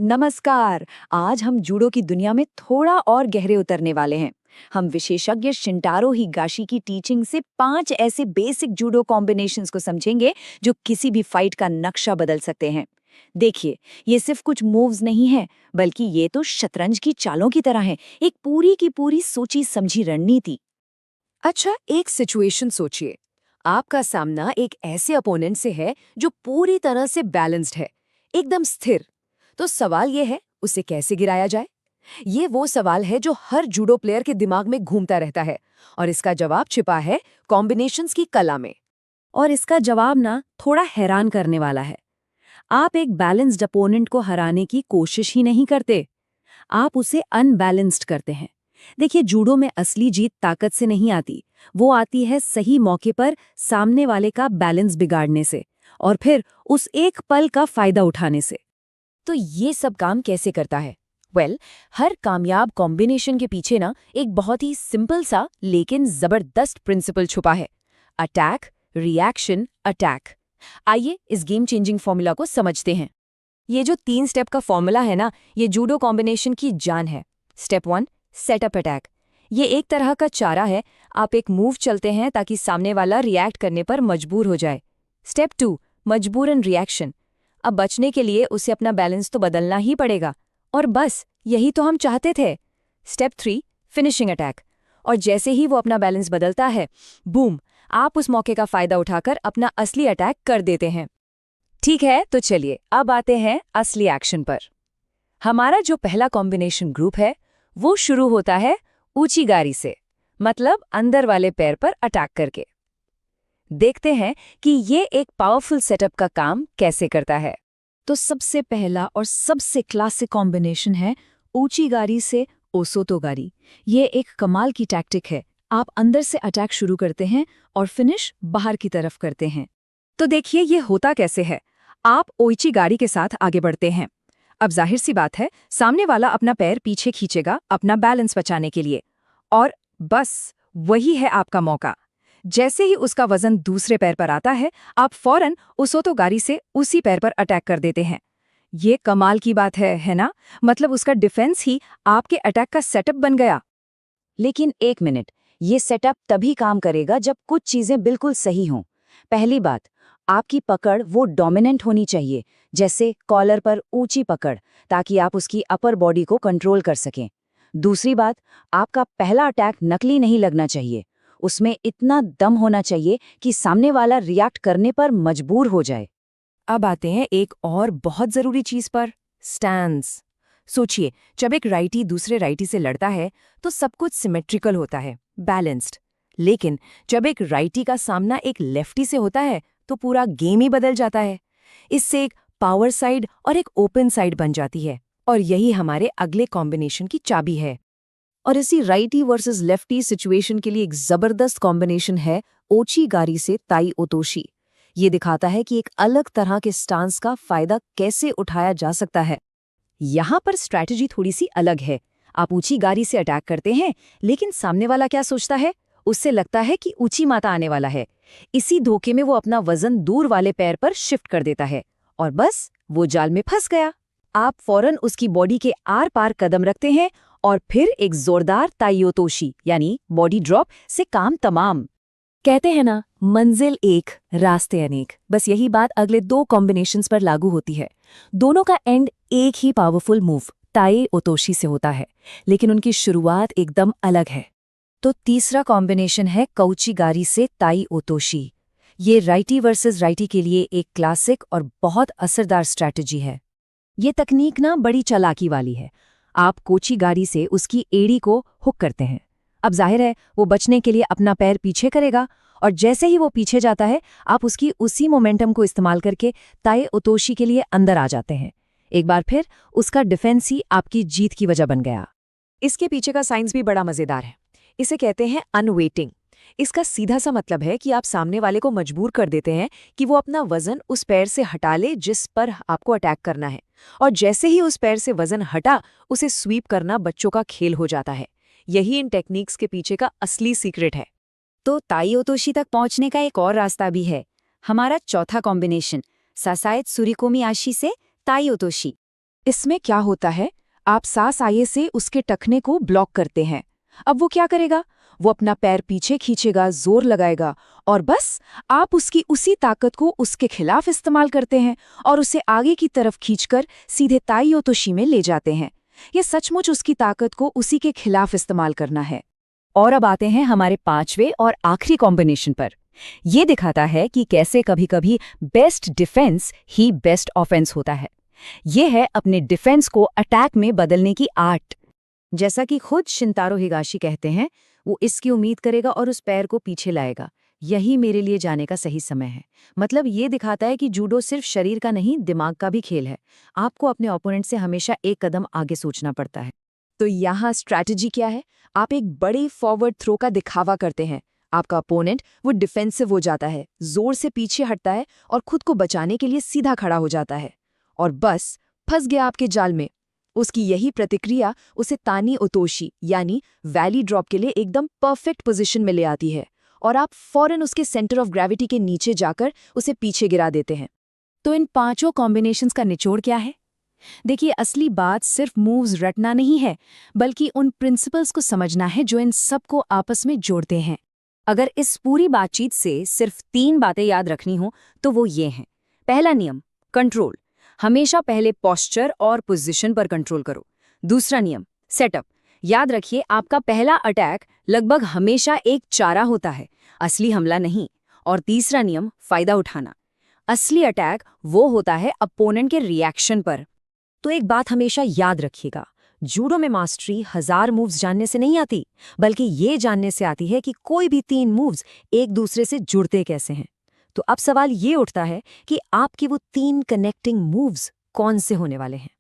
नमस्कार। आज हम जूडो की दुनिया में थोड़ा और गहरे उतरने वाले हैं। हम विशेषज्ञ शिंटारो हिगाशी की टीचिंग से 5 ऐसे बेसिक जूडो कॉम्बिनेशंस को समझेंगे जो किसी भी फाइट का नक्शा बदल सकते हैं। देखिए, ये सिर्फ कुछ मूव्स नहीं है, बल्कि ये तो शतरंज की चालों की तरह है, एक पूरी की पूरी सोची समझी रणनीति। अच्छा, एक सिचुएशन सोचिए। आपका सामना एक ऐसे अपोनेंट से है जो पूरी तरह से बैलेंस्ड है, एकदम स्थिर। तो सवाल ये है, उसे कैसे गिराया जाए? ये वो सवाल है जो हर जूडो प्लेयर के दिमाग में घूमता रहता है, और इसका जवाब छिपा है कॉम्बिनेशंस की कला में। और इसका जवाब ना थोड़ा हैरान करने वाला है। आप एक बैलेंस्ड अपोनेंट को हराने की कोशिश ही नहीं करते, आप उसे अनबैलेंस्ड करते हैं। देखिए, जूडो में असली जीत ताकत से नहीं आती, वो आती है सही मौके पर सामने वाले का बैलेंस बिगाड़ने से और फिर उस एक पल का फायदा उठाने से। तो ये सब काम कैसे करता है? हर कामयाब कॉम्बिनेशन के पीछे ना एक बहुत ही सिंपल सा लेकिन जबरदस्त प्रिंसिपल छुपा है। Attack, reaction, attack. आइए इस गेम चेंजिंग फॉर्मूला को समझते हैं। ये जो 3 स्टेप का फॉर्मूला है ना, ये जूडो कॉम्बिनेशन की जान है। Step 1, setup attack. ये एक तरह का चारा है, आप एक मूव चलते हैं ताकि सामने वाला रिएक्ट करने पर मजबूर हो जाए। स्टेप 2, मजबूरन रिएक्शन। अब बचने के लिए उसे अपना बैलेंस तो बदलना ही पड़ेगा, और बस यही तो हम चाहते थे। Step 3, finishing attack. और जैसे ही वो अपना बैलेंस बदलता है, बूम, आप उस मौके का फायदा उठाकर अपना असली अटैक कर देते हैं। ठीक है, तो चलिए अब आते हैं असली एक्शन पर। हमारा जो पहला कॉम्बिनेशन ग्रुप है, वो शुरू होता है ऊंचीगारी से, मतलब अंदर वाले पैर पर अटैक करके। देखते हैं कि ये एक पावरफुल सेटअप का काम कैसे करता है। तो सबसे पहला और सबसे क्लासिक कॉम्बिनेशन है ऊंचीगारी से ओसोतोगारी। ये एक कमाल की टैक्टिक है। आप अंदर से अटैक शुरू करते हैं और फिनिश बाहर की तरफ करते हैं। तो देखिए ये होता कैसे है। आप ओइचिगारी के साथ आगे बढ़ते हैं। अब जाहिर सी बात है, सामने वाला अपना पैर पीछे खींचेगा अपना बैलेंस बचाने के लिए, और बस वही है आपका मौका। जैसे ही उसका वजन दूसरे पैर पर आता है, आप फौरन ओसोतोगारी से उसी पैर पर अटैक कर देते हैं। ये कमाल की बात है ना? मतलब उसका डिफेंस ही आपके अटैक का सेटअप बन गया। लेकिन एक मिनट, ये सेटअप तभी काम करेगा जब कुछ चीजें बिल्कुल सही हों। पहली बात, आपकी पकड़ वो डोमिनेंट होनी चाहिए, जैसे कॉलर पर ऊंची पकड़, ताकि आप उसकी अपर बॉडी को कंट्रोल कर सकें। दूसरी बात, आपका पहला अटैक नकली नहीं लगना चाहिए, उसमें इतना दम होना चाहिए कि सामने वाला रिएक्ट करने पर मजबूर हो जाए। अब आते हैं एक और बहुत जरूरी चीज पर, स्टैंस। सोचिए, जब एक राइटी दूसरे राइटी से लड़ता है तो सब कुछ सिमेट्रिकल होता है, बैलेंस्ड। लेकिन जब एक राइटी का सामना एक लेफ्टी से होता है तो पूरा गेम ही बदल जाता है। इससे एक पावर साइड और एक ओपन साइड बन जाती है, और यही हमारे अगले कॉम्बिनेशन की चाबी है। और इसी राइटी वर्सेस लेफ्टी सिचुएशन के लिए एक जबरदस्त कॉम्बिनेशन है ओचीगारी से ताई ओतोशी। ये दिखाता है कि एक अलग तरह के स्टांस का फायदा कैसे उठाया जा सकता है। यहाँ पर स्ट्रैटेजी थोड़ी सी अलग है। आप ऊंची गारी से अटैक करते हैं, लेकिन सामने वाला क्या सोचता है? उससे लगता है कि ऊंची माता आने वाला है। इसी धोखे में वो अपना वजन दूर वाले पैर पर शिफ्ट कर देता है, और बस वो जाल में फंस गया। आप फौरन उसकी बॉडी के आर पार कदम रखते हैं और फिर एक जोरदार ताइयोतोशी यानी बॉडी ड्रॉप से काम तमाम। कहते हैं ना, मंजिल एक रास्ते अनेक। बस यही बात अगले 2 कॉम्बिनेशंस पर लागू होती है। दोनों का एंड एक ही पावरफुल मूव ताई ओतोशी से होता है, लेकिन उनकी शुरुआत एकदम अलग है। तो तीसरा कॉम्बिनेशन है कौचिगारी से ताई ओतोशी। ये राइटी वर्सेस राइटी के लिए एक क्लासिक और बहुत असरदार स्ट्रैटेजी है। ये तकनीक ना बड़ी चालाकी वाली है। आप कोचिगारी से उसकी एड़ी को हुक करते हैं। अब जाहिर है वो बचने के लिए अपना पैर पीछे करेगा, और जैसे ही वो पीछे जाता है, आप उसकी उसी मोमेंटम को इस्तेमाल करके ताई ओतोशी के लिए अंदर आ जाते हैं। एक बार फिर उसका डिफेंस ही आपकी जीत की वजह बन गया। इसके पीछे का साइंस भी बड़ा मजेदार है। इसे कहते हैं अनवेटिंग। इसका सीधा सा मतलब है कि आप सामने वाले को मजबूर कर देते हैं कि वो अपना वजन उस पैर से हटा ले जिस पर आपको अटैक करना है, और जैसे ही उस पैर से वजन हटा, उसे स्वीप करना बच्चों का खेल हो जाता है। यही इन टेक्निक्स के पीछे का असली सीक्रेट है। तो ताई ओतोशी तक पहुंचने का एक और रास्ता भी है। हमारा चौथा कॉम्बिनेशन, सासाएत सुरिकोमी आशी से ताई ओतोशी। इसमें क्या होता है, आप सांस आए से उसके टखने को ब्लॉक करते हैं। अब वो क्या करेगा? वो अपना पैर पीछे खींचेगा, जोर लगाएगा, और बस आप उसकी उसी ताकत को उसके खिलाफ इस्तेमाल करते हैं और उसे आगे की तरफ खींचकर सीधे ताई ओतोशी में ले जाते हैं। ये सचमुच उसकी ताकत को उसी के खिलाफ इस्तेमाल करना है। और अब आते हैं हमारे पांचवें और आखिरी कॉम्बिनेशन पर। ये दिखाता है कि कैसे कभी-कभी बेस्ट डिफेंस ही बेस्ट ऑफेंस होता है। ये है अपने डिफेंस को अटैक में बदलने की आर्ट। जैसा कि खुद शिंतारो हिगाशी कहते हैं, वो इसकी उम्मीद करेगा और उस पैर को पीछे लाएगा। यही मेरे लिए जाने का सही समय है। मतलब ये दिखाता है कि जूडो सिर्फ शरीर का नहीं, दिमाग का भी खेल है। आपको अपने ओपोनेंट से हमेशा एक कदम आगे सोचना पड़ता है। तो यहाँ स्ट्रैटेजी क्या है? आप एक बड़े फॉरवर्ड थ्रो का दिखावा करते हैं। आपका अपोनेंट वो डिफेंसिव हो जाता है, जोर से पीछे हटता है और खुद को बचाने के लिए सीधा खड़ा हो जाता है, और बस फंस गया आपके जाल में। उसकी यही प्रतिक्रिया उसे तानी ओतोशी यानी वैली ड्रॉप के लिए एकदम परफेक्ट पोजीशन में ले आती है, और आप फौरन उसके सेंटर ऑफ ग्रेविटी के नीचे जाकर उसे पीछे गिरा देते हैं। तो इन पांचों कॉम्बिनेशंस का निचोड़ क्या है? देखिए, असली बात सिर्फ मूव्स रटना नहीं है, बल्कि उन प्रिंसिपल्स को समझना है जो इन सबको आपस में जोड़ते हैं। अगर इस पूरी बातचीत से सिर्फ 3 बातें याद रखनी हो तो वो ये हैं। पहला नियम, कंट्रोल। हमेशा पहले पोस्चर और पोजीशन पर कंट्रोल करो। दूसरा नियम, सेटअप। याद रखिए, आपका पहला अटैक लगभग हमेशा एक चारा होता है, असली हमला नहीं। और तीसरा नियम, फायदा उठाना। असली अटैक वो होता है अपोनेंट के रिएक्शन पर। तो एक बात हमेशा याद रखिएगा, जूडो में मास्टरी 1000 मूव्स जानने से नहीं आती, बल्कि ये जानने से आती है कि कोई भी 3 मूव्स एक दूसरे से जुड़ते कैसे हैं। तो अब सवाल ये उठता है कि आपके वो 3 कनेक्टिंग मूव्स कौन से होने वाले हैं।